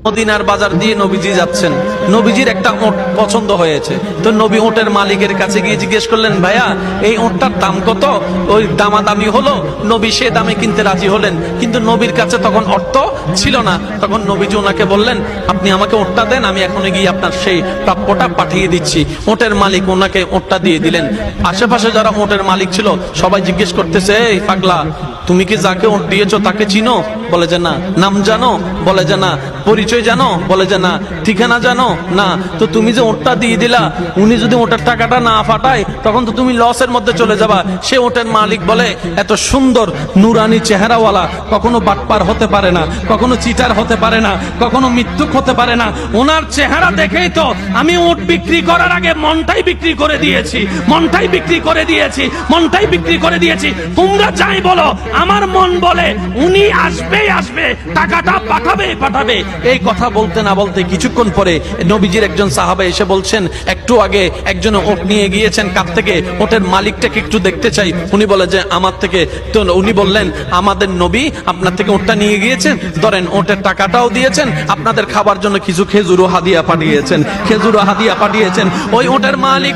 মদিনার বাজার দিয়ে নবীজি যাচ্ছেন, নবীজির একটা ওট পছন্দ হয়েছে। তো নবী ওটের মালিকের কাছে গিয়ে জিজ্ঞেস করলেন, ভাইয়া এই ওটটার দাম কত? ওই দামাদামি হলো, নবী সে দামে কিনতে রাজি হলেন, কিন্তু নবীর কাছে তখন অর্থ ছিল না। তখন নবীজি ওনাকে বললেন, আপনি আমাকে ওটটা দেন, আমি এখনই গিয়ে আপনার সেই প্রাপ্যটা পাঠিয়ে দিচ্ছি। ওটের মালিক ওনাকে ওটটা দিয়ে দিলেন। আশেপাশে যারা ওটের মালিক ছিল সবাই জিজ্ঞেস করতেছে, এই পাগলা, তুমি কি যাকে ওট দিয়েছো তাকে চিনো? বলে যে না। নাম জানো? বলে যে না। পরিচয় জানো? বলে যে না। ঠিকানা জানো? না। তো তুমি যে ওটটা দিয়ে দিলা, উনি যদি ওটার টাকাটা না ফাটায় তখন তো তুমি লসের মধ্যে চলে যাবা। সে ওটের মালিক বলে, এত সুন্দর নুরানি চেহারাওয়ালা কখনো বাটপার হতে পারে না, কখনো চিটার হতে পারে না, কখনো মৃত্যুক হতে পারে না। ওনার চেহারা দেখেই তো আমি ওট বিক্রি করার আগে মনটাই বিক্রি করে দিয়েছি, মনটাই বিক্রি করে দিয়েছি, মনটাই বিক্রি করে দিয়েছি। তোমরা যাই বলো, আমার মন বলে উনি আসবেই আসবে, টাকাটা পাঠাবে পাঠাবে। এই কথা বলতে না বলতে কিছুক্ষণ পরে নবীজির একজন সাহাবা এসে বলছেন, একটু আগে একজন ওট নিয়ে গিয়েছেন কাপ থেকে, ওটের মালিকটাকে একটু দেখতে চাই। উনি বলে যে আমার থেকে। তো উনি বললেন, আমাদের নবী আপনার থেকে ওটটা নিয়ে গিয়েছেন, ধরেন ওটের টাকাটাও দিয়েছেন, আপনাদের খাবার জন্য কিছু খেজুরও হাদিয়া পাঠিয়েছেন, খেজুরও হাদিয়া পাঠিয়েছেন। ওই ওটের মালিক